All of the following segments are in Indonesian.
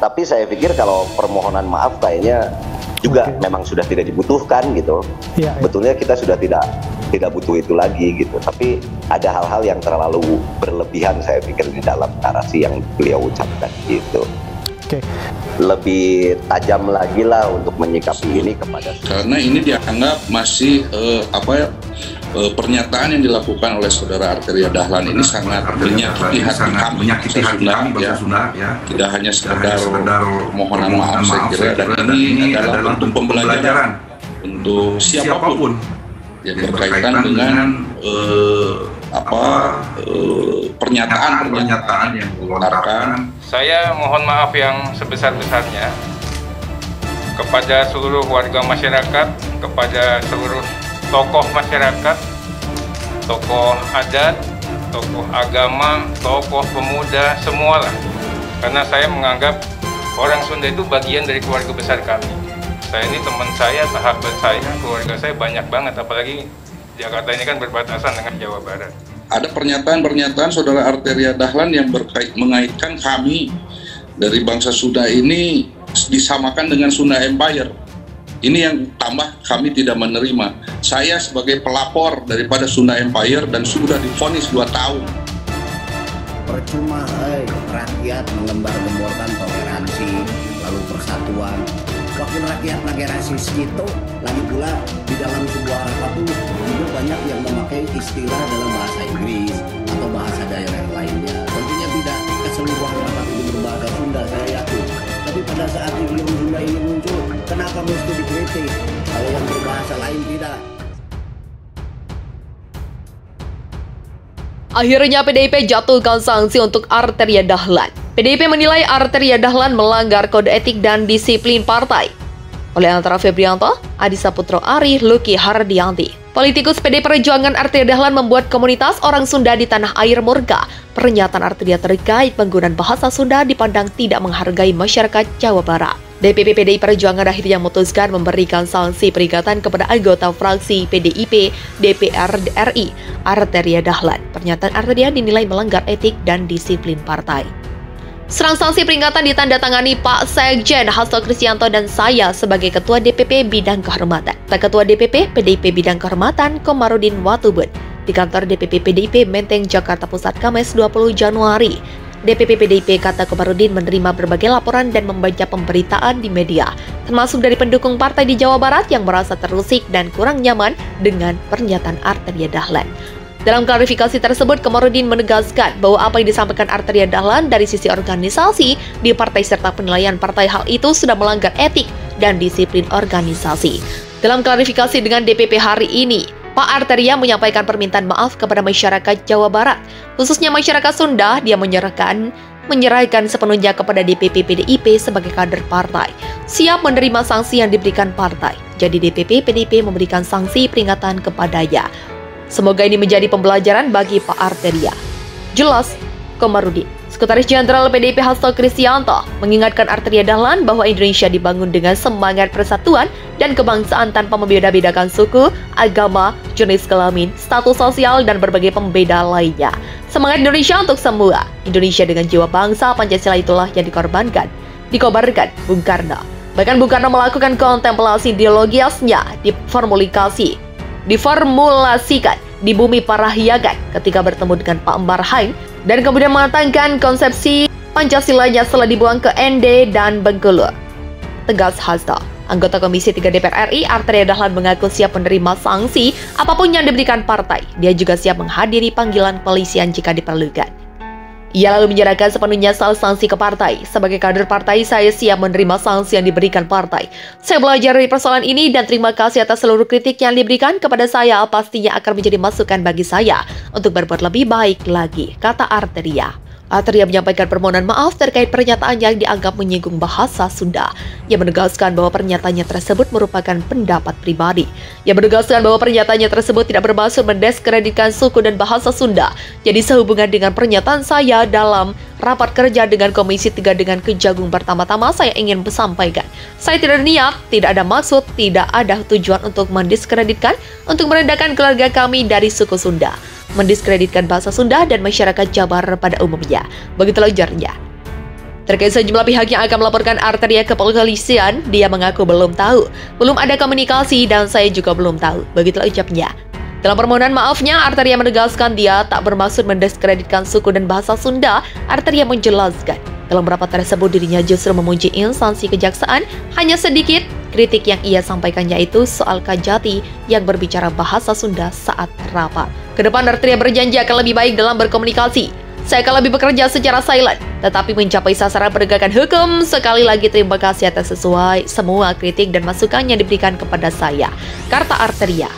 Tapi saya pikir kalau permohonan maaf kayaknya juga memang sudah tidak dibutuhkan gitu. Betulnya kita sudah tidak butuh itu lagi gitu. Tapi ada hal-hal yang terlalu berlebihan saya pikir di dalam narasi yang beliau ucapkan gitu. Lebih tajam lagi lah untuk menyikapi ini kepada, karena ini dianggap masih pernyataan yang dilakukan oleh saudara Arteria Dahlan ini sangat menyakiti hati kami bangsa Sunda, ya. Tidak hanya sekedar permohonan maaf, saya kira, dan ini adalah bentuk pembelajaran untuk siapapun yang berkaitan dengan pernyataan yang dilontarkan. Saya mohon maaf yang sebesar-besarnya kepada seluruh warga masyarakat, kepada seluruh tokoh masyarakat, tokoh adat, tokoh agama, tokoh pemuda, semualah. Karena saya menganggap orang Sunda itu bagian dari keluarga besar kami. Saya ini teman saya, sahabat saya, keluarga saya banyak banget, apalagi Jakarta ini kan berbatasan dengan Jawa Barat. Ada pernyataan-pernyataan saudara Arteria Dahlan yang mengaitkan kami dari bangsa Sunda ini disamakan dengan Sunda Empire. Ini yang tambah kami tidak menerima. Saya sebagai pelapor daripada Sunda Empire dan sudah divonis 2 tahun. Percuma rakyat mengembar-gemborkan toleransi lalu persatuan. Wakil rakyat lagi rasis gitu, lagi pula di dalam sebuah rapat itu juga banyak yang memakai istilah dalam bahasa Inggris atau bahasa daerah lainnya. Tentunya tidak keseluruhan rapat itu berbahasa Sunda, saya yakin. Tapi pada saat idiom Sunda ini muncul, kenapa mesti dikritik kalau yang berbahasa lain tidak? Akhirnya PDIP jatuhkan sanksi untuk Arteria Dahlan. PDIP menilai Arteria Dahlan melanggar kode etik dan disiplin partai. Oleh antara Febrianto, Adi Saputro Ari, Luki Hardianti. Politikus PD Perjuangan Arteria Dahlan membuat komunitas orang Sunda di tanah air murka. Pernyataan Arteria terkait penggunaan bahasa Sunda dipandang tidak menghargai masyarakat Jawa Barat. DPP PDI Perjuangan akhirnya memutuskan memberikan sanksi peringatan kepada anggota fraksi PDIP DPR RI, Arteria Dahlan. Pernyataan Arteria dinilai melanggar etik dan disiplin partai. Serang sanksi peringatan ditandatangani Pak Sekjen Hasto Kristianto dan saya sebagai Ketua DPP Bidang Kehormatan. Ketua DPP PDIP Bidang Kehormatan Komarudin Watubun di kantor DPP PDIP Menteng, Jakarta Pusat, Kamis 20 Januari. DPP PDIP kata Komarudin menerima berbagai laporan dan membaca pemberitaan di media, termasuk dari pendukung partai di Jawa Barat yang merasa terusik dan kurang nyaman dengan pernyataan Arteria Dahlan. Dalam klarifikasi tersebut, Komarudin menegaskan bahwa apa yang disampaikan Arteria Dahlan dari sisi organisasi di partai serta penilaian partai hal itu sudah melanggar etik dan disiplin organisasi. Dalam klarifikasi dengan DPP hari ini, Pak Arteria menyampaikan permintaan maaf kepada masyarakat Jawa Barat, khususnya masyarakat Sunda. Dia menyerahkan sepenuhnya kepada DPP PDIP sebagai kader partai, siap menerima sanksi yang diberikan partai. Jadi DPP PDIP memberikan sanksi peringatan kepadanya. Semoga ini menjadi pembelajaran bagi Pak Arteria. Jelas, Komarudin. Sekretaris Jenderal PDIP Hasto Kristianto mengingatkan Arteria Dahlan bahwa Indonesia dibangun dengan semangat persatuan dan kebangsaan tanpa membeda-bedakan suku, agama, jenis kelamin, status sosial, dan berbagai pembeda lainnya. Semangat Indonesia untuk semua. Indonesia dengan jiwa bangsa Pancasila itulah yang dikobarkan Bung Karno. Bahkan Bung Karno melakukan kontemplasi ideologisnya diformulasikan di Bumi Parahyangan ketika bertemu dengan Pak Marhain dan kemudian mematangkan konsepsi Pancasilanya setelah dibuang ke ND dan Bengkulu. Tegas Hasto. Anggota Komisi 3 DPR RI, Arteria Dahlan mengaku siap menerima sanksi apapun yang diberikan partai. Dia juga siap menghadiri panggilan polisian jika diperlukan. Ia lalu menyerahkan sepenuhnya soal sanksi ke partai. Sebagai kader partai, saya siap menerima sanksi yang diberikan partai. Saya belajar dari persoalan ini dan terima kasih atas seluruh kritik yang diberikan kepada saya. Pastinya akan menjadi masukan bagi saya untuk berbuat lebih baik lagi, kata Arteria. Arteria menyampaikan permohonan maaf terkait pernyataan yang dianggap menyinggung bahasa Sunda. Ia menegaskan bahwa pernyataannya tersebut merupakan pendapat pribadi. Ia menegaskan bahwa pernyataannya tersebut tidak bermaksud mendiskreditkan suku dan bahasa Sunda. Jadi sehubungan dengan pernyataan saya dalam rapat kerja dengan Komisi 3 dengan Kejagung, pertama-tama saya ingin sampaikan, saya tidak niat, tidak ada maksud, tidak ada tujuan untuk mendiskreditkan, untuk merendahkan keluarga kami dari suku Sunda, mendiskreditkan bahasa Sunda dan masyarakat Jabar pada umumnya. Begitulah ujarnya. Terkait sejumlah pihak yang akan melaporkan Arteria ke kepolisian, dia mengaku belum tahu. Belum ada komunikasi dan saya juga belum tahu. Begitulah ucapnya. Dalam permohonan maafnya, Arteria menegaskan dia tak bermaksud mendiskreditkan suku dan bahasa Sunda. Arteria menjelaskan, dalam rapat tersebut dirinya justru memuji instansi kejaksaan. Hanya sedikit kritik yang ia sampaikan yaitu soal Kajati yang berbicara bahasa Sunda saat rapat. Kedepan Arteria berjanji akan lebih baik dalam berkomunikasi. Saya akan lebih bekerja secara silent, tetapi mencapai sasaran penegakan hukum. Sekali lagi terima kasih atas sesuai semua kritik dan masukan yang diberikan kepada saya, kata Arteria.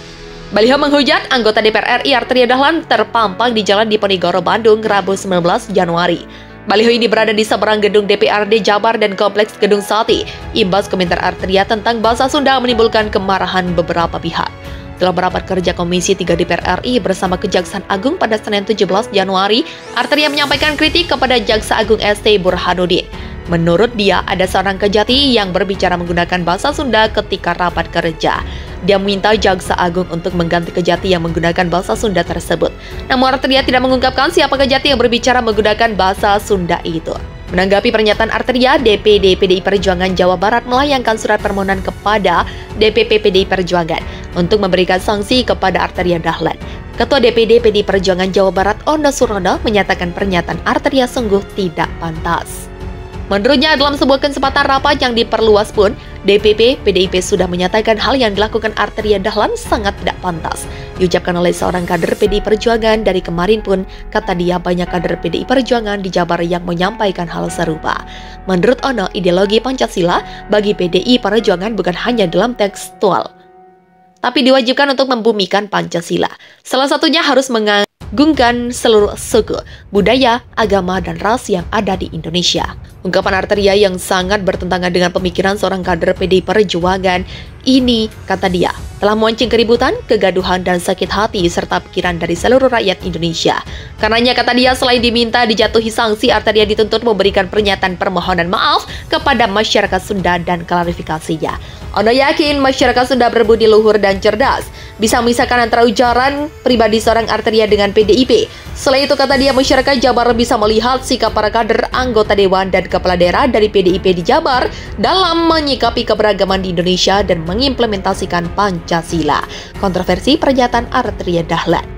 Baliho menghujat anggota DPR RI Arteria Dahlan terpampang di Jalan Diponegoro, Bandung, Rabu 19 Januari. Baliho ini berada di seberang gedung DPRD Jabar dan kompleks Gedung Sate. Imbas komentar Arteria tentang bahasa Sunda menimbulkan kemarahan beberapa pihak. Dalam rapat kerja Komisi 3 DPR RI bersama Kejaksaan Agung pada Senin 17 Januari, Arteria menyampaikan kritik kepada Jaksa Agung ST Burhanuddin. Menurut dia, ada seorang Kajati yang berbicara menggunakan bahasa Sunda ketika rapat kerja. Dia meminta Jaksa Agung untuk mengganti Kajati yang menggunakan bahasa Sunda tersebut. Namun Arteria tidak mengungkapkan siapa Kajati yang berbicara menggunakan bahasa Sunda itu. Menanggapi pernyataan Arteria, DPD PDI Perjuangan Jawa Barat melayangkan surat permohonan kepada DPP PDI Perjuangan untuk memberikan sanksi kepada Arteria Dahlan. Ketua DPD PDI Perjuangan Jawa Barat, Ono Surono, menyatakan pernyataan Arteria sungguh tidak pantas. Menurutnya, dalam sebuah kesempatan rapat yang diperluas pun, DPP PDIP sudah menyatakan hal yang dilakukan Arteria Dahlan sangat tidak pantas. Diucapkan oleh seorang kader PDI Perjuangan. Dari kemarin pun, kata dia, banyak kader PDI Perjuangan di Jabar yang menyampaikan hal serupa. Menurut Ono, ideologi Pancasila bagi PDI Perjuangan bukan hanya dalam tekstual, tapi diwajibkan untuk membumikan Pancasila. Salah satunya harus mengagungkan seluruh suku, budaya, agama, dan ras yang ada di Indonesia. Ungkapan Arteria yang sangat bertentangan dengan pemikiran seorang kader PDI Perjuangan ini, kata dia, telah memancing keributan, kegaduhan, dan sakit hati serta pikiran dari seluruh rakyat Indonesia. Karenanya, kata dia, selain diminta dijatuhi sanksi, Arteria dituntut memberikan pernyataan permohonan maaf kepada masyarakat Sunda dan klarifikasinya. Ono yakin masyarakat Sunda berbudi luhur dan cerdas, bisa memisahkan antara ujaran pribadi seorang Arteria dengan PDIP. Selain itu, kata dia, masyarakat Jabar bisa melihat sikap para kader, anggota dewan, dan kepala daerah dari PDIP di Jabar dalam menyikapi keberagaman di Indonesia dan mengimplementasikan Pancasila. Kontroversi pernyataan Arteria Dahlan.